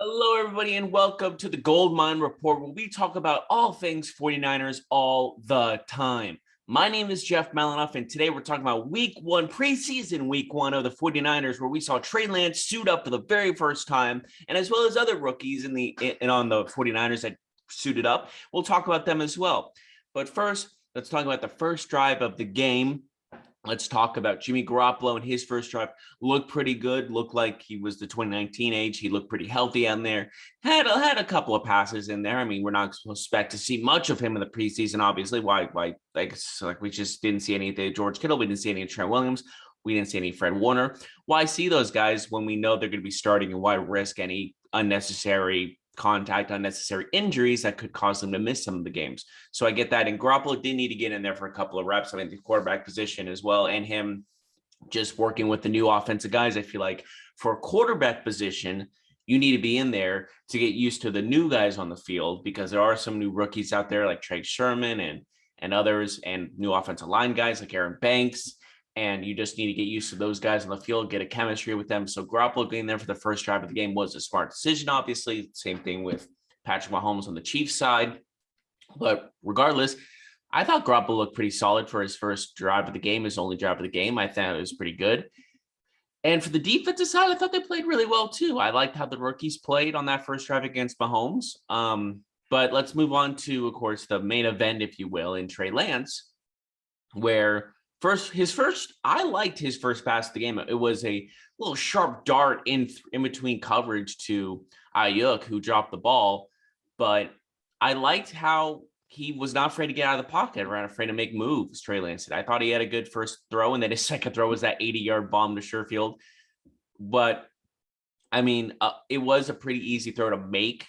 Hello, everybody, and welcome to the Gold Mine Report, where we talk about all things 49ers all the time. My name is Jeff Malinoff, and today we're talking about preseason week one of the 49ers, where we saw Trey Lance suit up for the very first time, and as well as other rookies on the 49ers that suited up. We'll talk about them as well. But first, let's talk about the first drive of the game. Let's talk about Jimmy Garoppolo and his first drive. Looked pretty good. Looked like he was the 2019 age. He looked pretty healthy on there. Had a couple of passes in there. I mean, we're not supposed to expect to see much of him in the preseason, obviously. Why? Like we just didn't see any of the George Kittle. We didn't see any of Trent Williams. We didn't see any Fred Warner. Why see those guys when we know they're going to be starting, and why risk any unnecessary contact, unnecessary injuries that could cause them to miss some of the games? So I get that. And Garoppolo did need to get in there for a couple of reps. I mean, the quarterback position as well, and him just working with the new offensive guys. I feel like for a quarterback position, you need to be in there to get used to the new guys on the field, because there are some new rookies out there like Trey Sherman and others, and new offensive line guys like Aaron Banks. And you just need to get used to those guys on the field, get a chemistry with them. So Garoppolo being there for the first drive of the game was a smart decision, obviously. Same thing with Patrick Mahomes on the Chiefs side. But regardless, I thought Garoppolo looked pretty solid for his first drive of the game, his only drive of the game. I thought it was pretty good. And for the defensive side, I thought they played really well too. I liked how the rookies played on that first drive against Mahomes. But let's move on to, of course, the main event, if you will, in Trey Lance, where I liked his first pass of the game. It was a little sharp dart in between coverage to Ayuk, who dropped the ball. But I liked how he was not afraid to get out of the pocket, or not afraid to make moves, Trey Lance did. I thought he had a good first throw, and then his second throw was that 80-yard bomb to Sherfield. But, I mean, it was a pretty easy throw to make.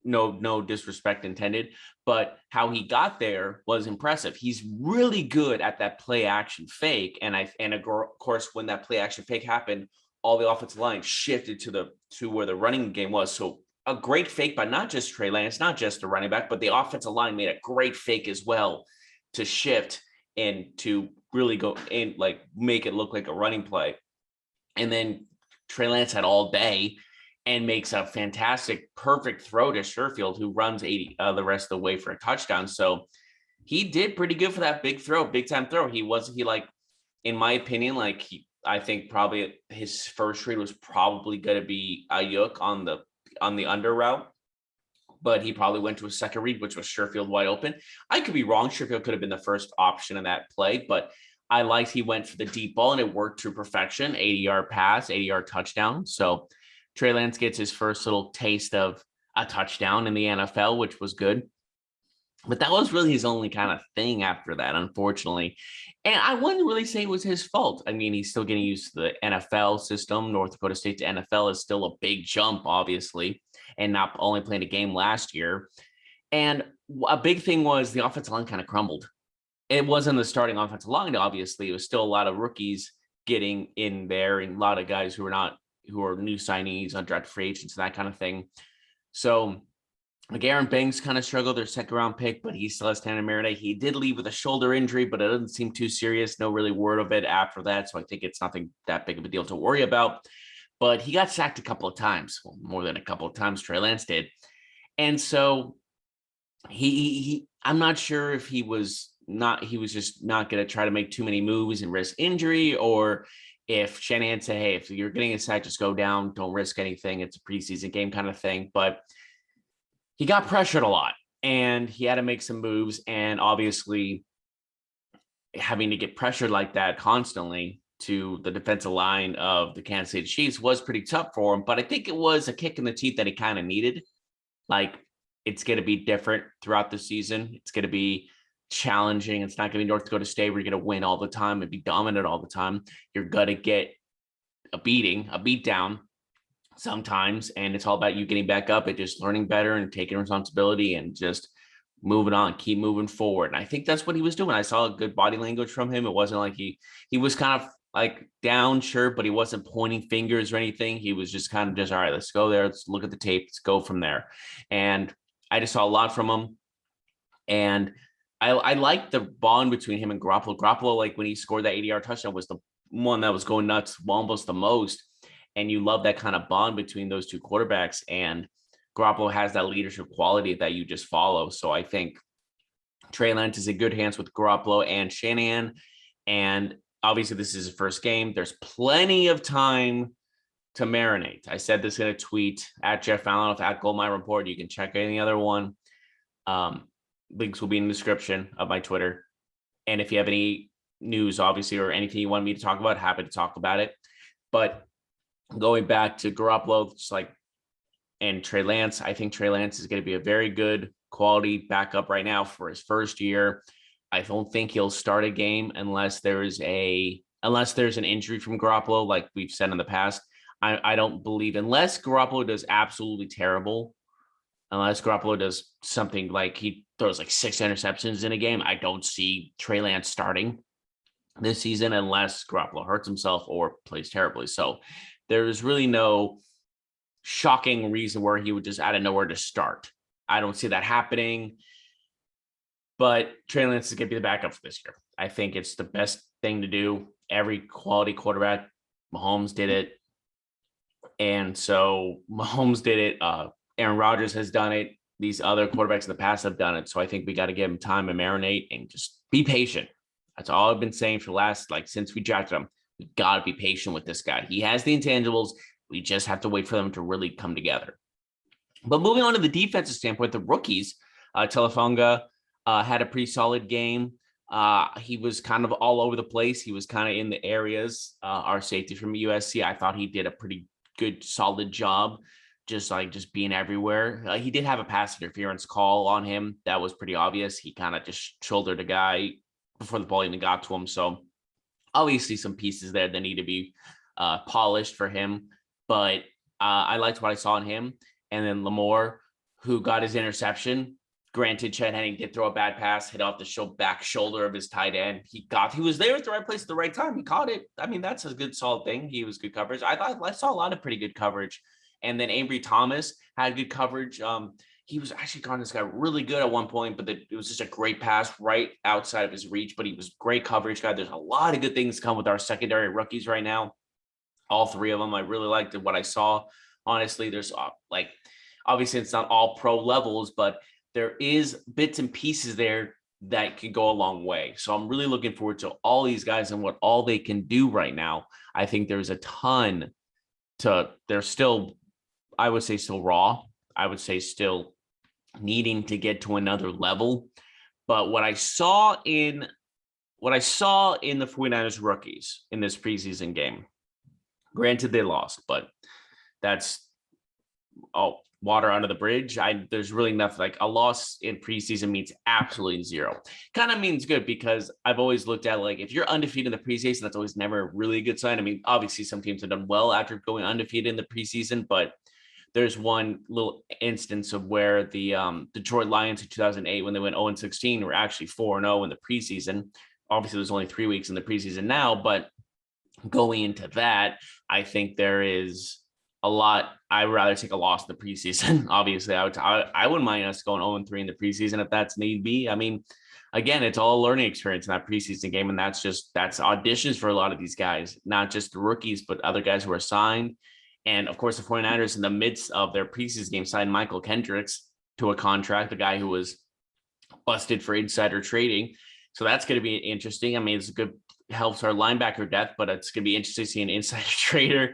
No disrespect intended, but how he got there was impressive. He's really good at that play action fake. And of course, when that play action fake happened, all the offensive line shifted to where the running game was. So a great fake by not just Trey Lance, not just the running back, but the offensive line made a great fake as well to shift and to really go in, like make it look like a running play. And then Trey Lance had all day and makes a fantastic, perfect throw to Sherfield, who runs 80 the rest of the way for a touchdown. So he did pretty good for that big time throw. In my opinion, I think probably his first read was probably going to be Ayuk on the under route, but he probably went to a second read, which was Sherfield wide open. I could be wrong. Sherfield could have been the first option in that play, but I liked he went for the deep ball and it worked to perfection. 80-yard pass, 80-yard touchdown. So Trey Lance gets his first little taste of a touchdown in the NFL, which was good. But that was really his only kind of thing after that, unfortunately. And I wouldn't really say it was his fault. I mean, he's still getting used to the NFL system. North Dakota State to NFL is still a big jump, obviously, and not only playing a game last year. And a big thing was the offensive line kind of crumbled. It wasn't the starting offensive line, obviously. It was still a lot of rookies getting in there, and a lot of guys who are new signees, undrafted free agents, that kind of thing. So like Aaron Banks kind of struggled, their second round pick, but he still has Tanner Marinate. He did leave with a shoulder injury, but it doesn't seem too serious. No really word of it after that. So I think it's nothing that big of a deal to worry about. But he got sacked a couple of times, well, more than a couple of times, Trey Lance did. And so I'm not sure if he was just not going to try to make too many moves and risk injury, or if Shanahan said, hey, if you're getting a sack, just go down, don't risk anything. It's a preseason game kind of thing. But he got pressured a lot and he had to make some moves. And obviously having to get pressured like that constantly to the defensive line of the Kansas City Chiefs was pretty tough for him. But I think it was a kick in the teeth that he kind of needed. Like, it's going to be different throughout the season. It's going to be challenging. It's not going to be North Dakota State where you're going to win all the time and be dominant all the time. You're going to get a beat down sometimes, and it's all about you getting back up and just learning better and taking responsibility and just moving on, keep moving forward. And I think that's what he was doing. I saw a good body language from him. It wasn't like he was kind of like down, sure, but he wasn't pointing fingers or anything. He was just kind of just, all right, let's go there. Let's look at the tape. Let's go from there. And I just saw a lot from him. And I like the bond between him and Garoppolo. Garoppolo, like when he scored that 80-yard touchdown, was the one that was going nuts almost the most. And you love that kind of bond between those two quarterbacks. And Garoppolo has that leadership quality that you just follow. So I think Trey Lance is in good hands with Garoppolo and Shanahan. And obviously, this is his first game. There's plenty of time to marinate. I said this in a tweet at Jeff Malinoff at Goldmine Report. You can check any other one. Links will be in the description of my Twitter. And if you have any news, obviously, or anything you want me to talk about, happy to talk about it. But going back to Garoppolo, just like, and Trey Lance, I think Trey Lance is going to be a very good quality backup right now for his first year. I don't think he'll start a game unless there's an injury from Garoppolo, like we've said in the past. I don't believe, unless Garoppolo does absolutely terrible, unless Garoppolo does something like he throws like 6 interceptions in a game, I don't see Trey Lance starting this season unless Garoppolo hurts himself or plays terribly. So there's really no shocking reason where he would just out of nowhere to start. I don't see that happening. But Trey Lance is going to be the backup for this year. I think it's the best thing to do. Every quality quarterback, Mahomes did it. And so Mahomes did it. Aaron Rodgers has done it. These other quarterbacks in the past have done it. So I think we got to give him time to marinate and just be patient. That's all I've been saying for the last, since we drafted him. We got to be patient with this guy. He has the intangibles. We just have to wait for them to really come together. But moving on to the defensive standpoint, the rookies, Telefunga had a pretty solid game. He was kind of all over the place. He was kind of in the areas. Our safety from USC, I thought he did a pretty good, solid job, just being everywhere. He did have a pass interference call on him. That was pretty obvious. He kind of just shouldered a guy before the ball even got to him. So obviously some pieces there that need to be polished for him. But I liked what I saw in him. And then Lamore, who got his interception. Granted, Chad Henne did throw a bad pass, hit off the back shoulder of his tight end. He was there at the right place at the right time. He caught it. I mean, that's a good, solid thing. He was good coverage. I saw a lot of pretty good coverage. And then Ambry Thomas had good coverage. He was actually calling this guy really good at one point, but it was just a great pass right outside of his reach. But he was great coverage guy. There's a lot of good things come with our secondary rookies right now. All 3 of them. I really liked what I saw. Honestly, there's obviously it's not all pro levels, but there is bits and pieces there that can go a long way. So I'm really looking forward to all these guys and what all they can do right now. I think there's a ton they're still, I would say, still raw. I would say still needing to get to another level. But what I saw in the 49ers rookies in this preseason game, granted they lost, but that's water under the bridge. There's really nothing. Like, a loss in preseason means absolutely zero. Kind of means good, because I've always looked at, like, if you're undefeated in the preseason, that's always never a really good sign. I mean, obviously some teams have done well after going undefeated in the preseason, but there's one little instance of where the Detroit Lions in 2008, when they went 0-16, were actually 4-0 in the preseason. Obviously there's only 3 weeks in the preseason now, but going into that, I think there is a lot. I would rather take a loss in the preseason. Obviously, I wouldn't mind us going 0-3 in the preseason if that's need be. I mean, again, it's all a learning experience in that preseason game, and that's auditions for a lot of these guys, not just the rookies, but other guys who are signed. And of course, the 49ers, in the midst of their preseason game, signed Michael Kendricks to a contract, the guy who was busted for insider trading. So that's going to be interesting. I mean, it's good, helps our linebacker depth, but it's going to be interesting to see an insider trader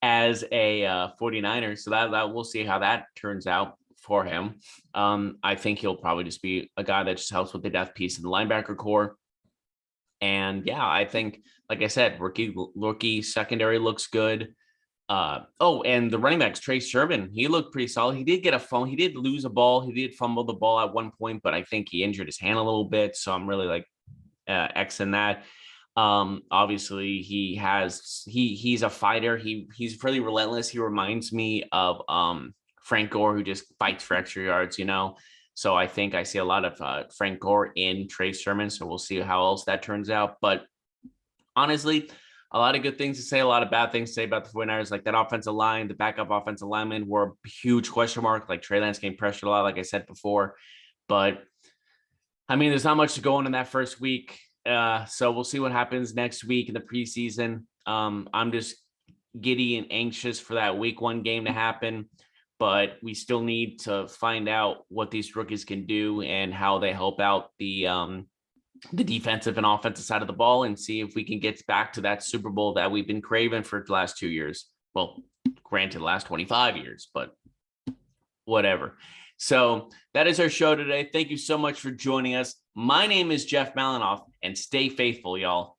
as a 49er. So that we'll see how that turns out for him. I think he'll probably just be a guy that just helps with the depth piece in the linebacker core. And yeah, I think, like I said, rookie secondary looks good. And the running backs, Trey Sermon, he looked pretty solid. He did get a fumble. He did lose a ball. He did fumble the ball at one point, but I think he injured his hand a little bit. So I'm really Xing that. Obviously he's a fighter. He's pretty relentless. He reminds me of Frank Gore, who just fights for extra yards, So I think I see a lot of Frank Gore in Trey Sermon. So we'll see how else that turns out. But honestly, a lot of good things to say, a lot of bad things to say about the 49ers, like that offensive line. The backup offensive linemen were a huge question mark. Like, Trey Lance getting pressured a lot, like I said before. But I mean, there's not much to go on in that first week. So we'll see what happens next week in the preseason. I'm just giddy and anxious for that week 1 game to happen, but we still need to find out what these rookies can do and how they help out the defensive and offensive side of the ball, and see if we can get back to that Super Bowl that we've been craving for the last 2 years. Well, granted, the last 25 years, but whatever. So that is our show today. Thank you so much for joining us. My name is Jeff Malinoff, and stay faithful, y'all.